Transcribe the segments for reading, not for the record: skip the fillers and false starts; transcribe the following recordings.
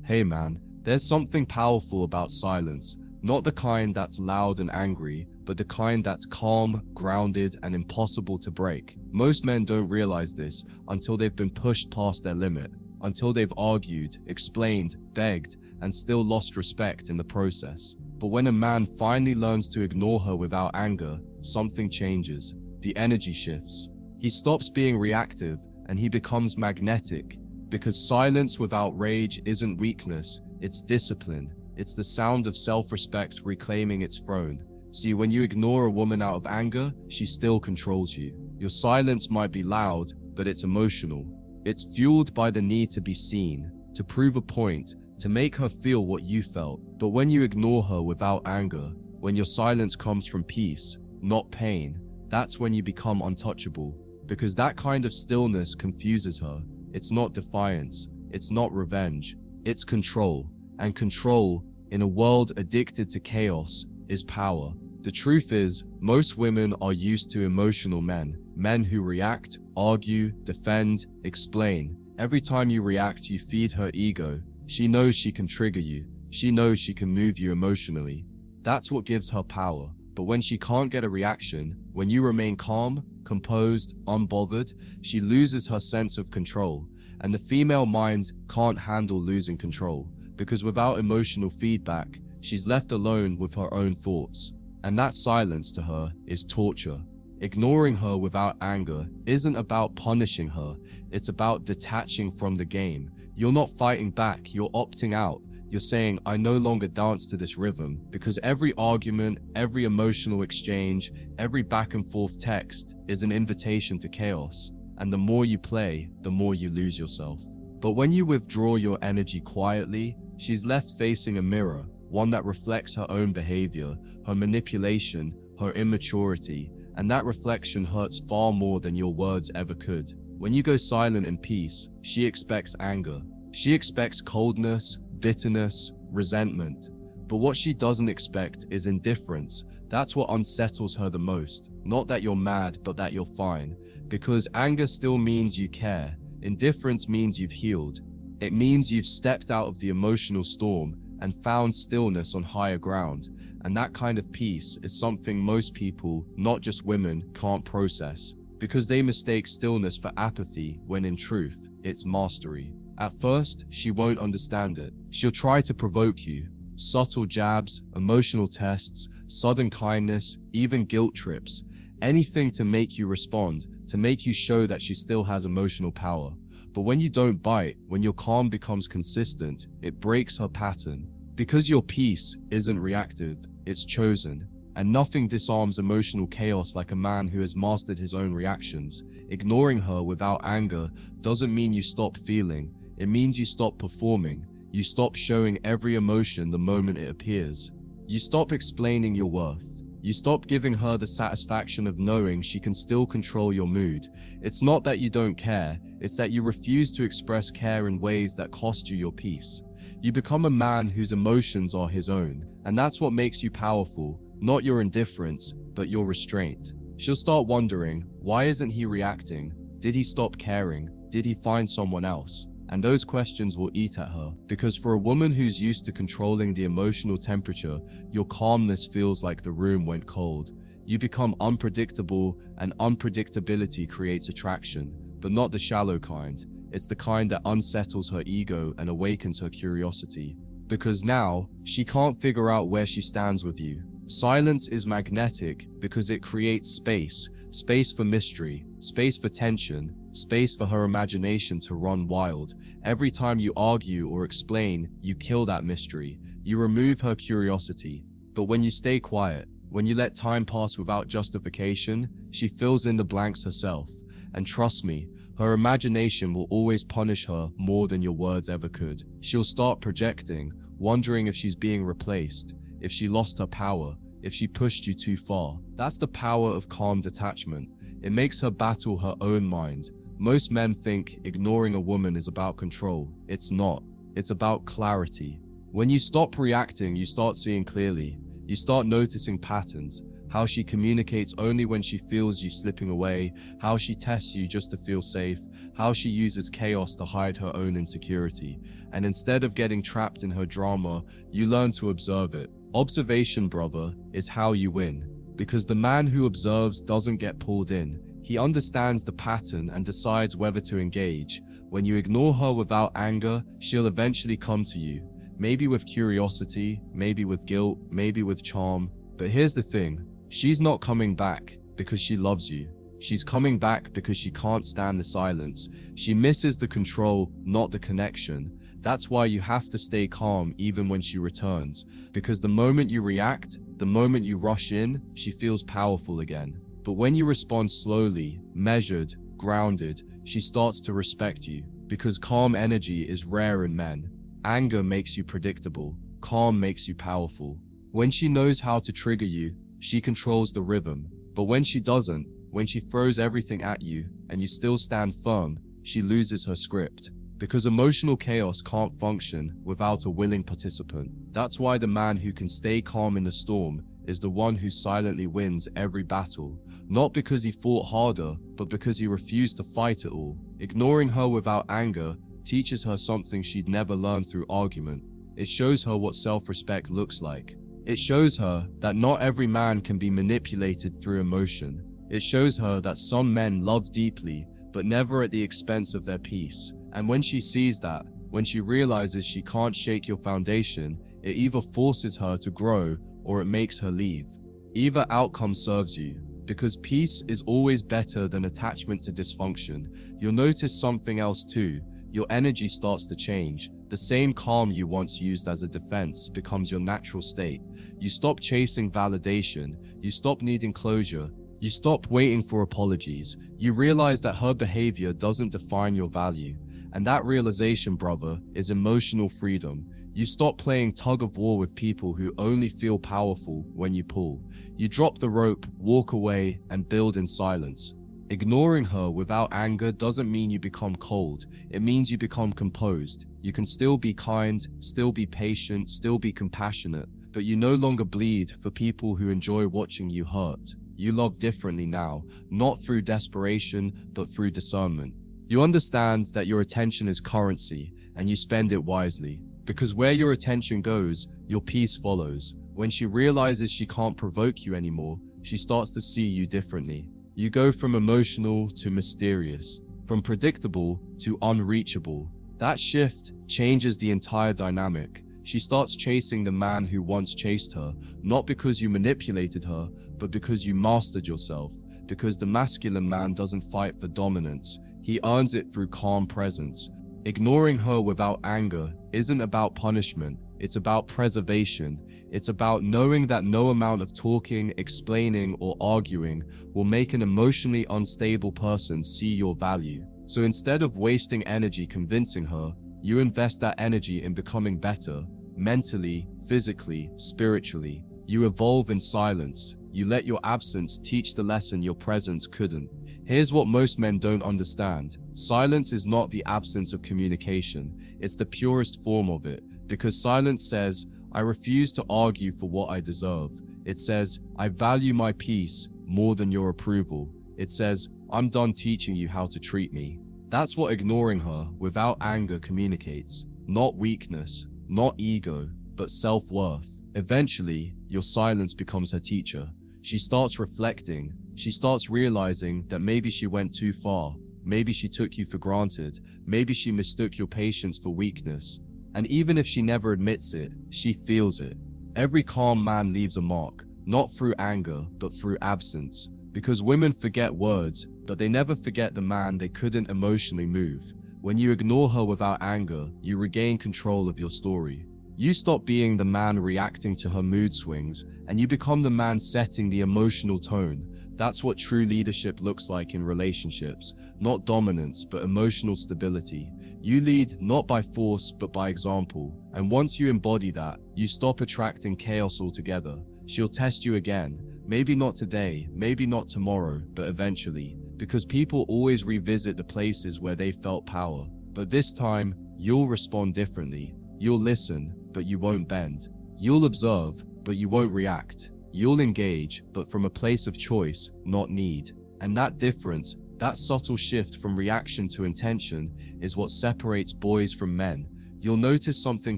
Hey man, there's something powerful about silence, not the kind that's loud and angry, but the kind that's calm, grounded, and impossible to break. Most men don't realize this until they've been pushed past their limit, until they've argued, explained, begged, and still lost respect in the process. But when a man finally learns to ignore her without anger, something changes. The energy shifts. He stops being reactive and he becomes magnetic, because silence without rage isn't weakness, it's discipline. It's the sound of self-respect reclaiming its throne. See, when you ignore a woman out of anger, she still controls you. Your silence might be loud, but it's emotional. It's fueled by the need to be seen, to prove a point, to make her feel what you felt. But when you ignore her without anger, when your silence comes from peace, not pain, that's when you become untouchable. Because that kind of stillness confuses her. It's not defiance, it's not revenge, it's control. And control, in a world addicted to chaos, is power. The truth is, most women are used to emotional men who react, argue, defend, explain. Every time you react, you feed her ego. She knows she can trigger you. She knows she can move you emotionally. That's what gives her power. But when she can't get a reaction, when you remain calm, composed, unbothered, she loses her sense of control. And the female mind can't handle losing control, because without emotional feedback, she's left alone with her own thoughts. And that silence to her is torture. Ignoring her without anger isn't about punishing her, it's about detaching from the game. You're not fighting back, you're opting out. You're saying, I no longer dance to this rhythm, because every argument, every emotional exchange, every back and forth text is an invitation to chaos. And the more you play, the more you lose yourself. But when you withdraw your energy quietly, she's left facing a mirror, one that reflects her own behavior, her manipulation, her immaturity, and that reflection hurts far more than your words ever could. When you go silent in peace, she expects anger. She expects coldness, bitterness, resentment. But what she doesn't expect is indifference. That's what unsettles her the most. Not that you're mad, but that you're fine. Because anger still means you care. Indifference means you've healed. It means you've stepped out of the emotional storm and found stillness on higher ground. And that kind of peace is something most people, not just women, can't process. Because they mistake stillness for apathy, when in truth, it's mastery. At first, she won't understand it. She'll try to provoke you. Subtle jabs, emotional tests, sudden kindness, even guilt trips. Anything to make you respond, to make you show that she still has emotional power. But when you don't bite, when your calm becomes consistent, it breaks her pattern. Because your peace isn't reactive, it's chosen. And nothing disarms emotional chaos like a man who has mastered his own reactions. Ignoring her without anger doesn't mean you stop feeling. It means you stop performing. You stop showing every emotion the moment it appears. You stop explaining your worth. You stop giving her the satisfaction of knowing she can still control your mood. It's not that you don't care, it's that you refuse to express care in ways that cost you your peace. You become a man whose emotions are his own, and that's what makes you powerful, not your indifference, but your restraint. She'll start wondering, why isn't he reacting? Did he stop caring? Did he find someone else? And those questions will eat at her, because for a woman who's used to controlling the emotional temperature, your calmness feels like the room went cold. You become unpredictable, and unpredictability creates attraction, but not the shallow kind. It's the kind that unsettles her ego and awakens her curiosity. Because now, she can't figure out where she stands with you. Silence is magnetic because it creates space. Space for mystery, space for tension, space for her imagination to run wild. Every time you argue or explain, you kill that mystery. You remove her curiosity. But when you stay quiet, when you let time pass without justification, she fills in the blanks herself. And trust me, her imagination will always punish her more than your words ever could. She'll start projecting, wondering if she's being replaced, if she lost her power, if she pushed you too far. That's the power of calm detachment. It makes her battle her own mind. Most men think ignoring a woman is about control. It's not. It's about clarity. When you stop reacting, you start seeing clearly. You start noticing patterns. how she communicates only when she feels you slipping away, how she tests you just to feel safe, how she uses chaos to hide her own insecurity. And instead of getting trapped in her drama, you learn to observe it. Observation, brother, is how you win. Because the man who observes doesn't get pulled in. He understands the pattern and decides whether to engage. When you ignore her without anger, she'll eventually come to you. Maybe with curiosity, maybe with guilt, maybe with charm. But here's the thing, she's not coming back because she loves you. She's coming back because she can't stand the silence. She misses the control, not the connection. That's why you have to stay calm even when she returns. Because the moment you react, the moment you rush in, she feels powerful again. But when you respond slowly, measured, grounded, she starts to respect you. Because calm energy is rare in men. Anger makes you predictable. Calm makes you powerful. When she knows how to trigger you, she controls the rhythm. But when she doesn't, when she throws everything at you and you still stand firm, she loses her script. Because emotional chaos can't function without a willing participant. That's why the man who can stay calm in the storm is the one who silently wins every battle. Not because he fought harder, but because he refused to fight it all. Ignoring her without anger teaches her something she'd never learned through argument. It shows her what self-respect looks like. It shows her that not every man can be manipulated through emotion. It shows her that some men love deeply, but never at the expense of their peace. And when she sees that, when she realizes she can't shake your foundation, it either forces her to grow or it makes her leave. Either outcome serves you, because peace is always better than attachment to dysfunction. You'll notice something else too. Your energy starts to change. The same calm you once used as a defense becomes your natural state. You stop chasing validation. You stop needing closure. You stop waiting for apologies. You realize that her behavior doesn't define your value. And that realization, brother, is emotional freedom. You stop playing tug of war with people who only feel powerful when you pull. You drop the rope, walk away, and build in silence. Ignoring her without anger doesn't mean you become cold. It means you become composed. You can still be kind, still be patient, still be compassionate, but you no longer bleed for people who enjoy watching you hurt. You love differently now, not through desperation, but through discernment. You understand that your attention is currency, and you spend it wisely. Because where your attention goes, your peace follows. When she realizes she can't provoke you anymore, she starts to see you differently. You go from emotional to mysterious, from predictable to unreachable. That shift changes the entire dynamic. She starts chasing the man who once chased her, not because you manipulated her, but because you mastered yourself. Because the masculine man doesn't fight for dominance, he earns it through calm presence. Ignoring her without anger isn't about punishment, it's about preservation. It's about knowing that no amount of talking, explaining, or arguing will make an emotionally unstable person see your value. So instead of wasting energy convincing her, you invest that energy in becoming better, mentally, physically, spiritually. You evolve in silence. You let your absence teach the lesson your presence couldn't. Here's what most men don't understand. Silence is not the absence of communication. It's the purest form of it. Because silence says, I refuse to argue for what I deserve. It says, I value my peace more than your approval. It says, I'm done teaching you how to treat me. That's what ignoring her without anger communicates. Not weakness, not ego, but self-worth. Eventually, your silence becomes her teacher. She starts reflecting. She starts realizing that maybe she went too far. Maybe she took you for granted. Maybe she mistook your patience for weakness. And even if she never admits it, she feels it. Every calm man leaves a mark, not through anger, but through absence. Because women forget words, but they never forget the man they couldn't emotionally move. When you ignore her without anger, you regain control of your story. You stop being the man reacting to her mood swings, and you become the man setting the emotional tone. That's what true leadership looks like in relationships. Not dominance, but emotional stability. You lead not by force, but by example. And once you embody that, you stop attracting chaos altogether. She'll test you again. Maybe not today, maybe not tomorrow, but eventually. Because people always revisit the places where they felt power. But this time, you'll respond differently. You'll listen, but you won't bend. You'll observe, but you won't react. You'll engage, but from a place of choice, not need. And that difference, that subtle shift from reaction to intention, is what separates boys from men. You'll notice something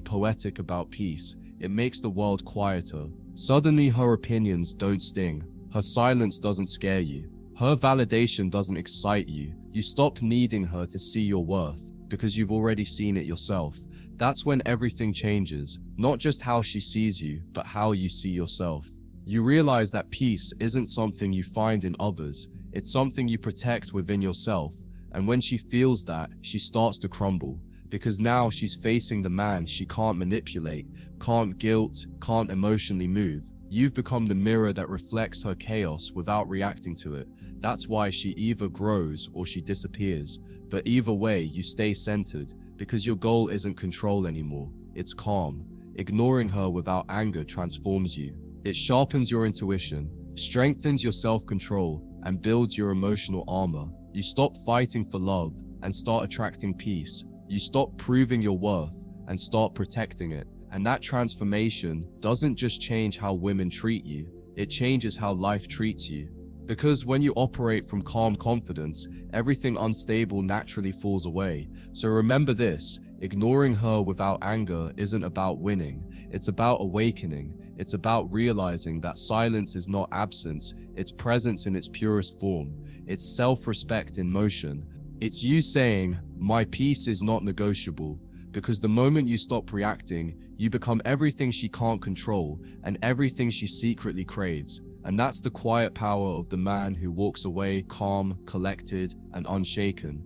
poetic about peace. It makes the world quieter. Suddenly her opinions don't sting. Her silence doesn't scare you. Her validation doesn't excite you. You stop needing her to see your worth, because you've already seen it yourself. That's when everything changes. Not just how she sees you, but how you see yourself. You realize that peace isn't something you find in others. It's something you protect within yourself. And when she feels that, she starts to crumble. Because now she's facing the man she can't manipulate, can't guilt, can't emotionally move. You've become the mirror that reflects her chaos without reacting to it. That's why she either grows or she disappears. But either way, you stay centered, because your goal isn't control anymore. It's calm. Ignoring her without anger transforms you. It sharpens your intuition, strengthens your self-control, and builds your emotional armor. You stop fighting for love and start attracting peace. You stop proving your worth and start protecting it. And that transformation doesn't just change how women treat you, it changes how life treats you. Because when you operate from calm confidence, everything unstable naturally falls away. So remember this, ignoring her without anger isn't about winning, it's about awakening. It's about realizing that silence is not absence, it's presence in its purest form. It's self-respect in motion. It's you saying, my peace is not negotiable. Because the moment you stop reacting, you become everything she can't control and everything she secretly craves. And that's the quiet power of the man who walks away calm, collected, and unshaken.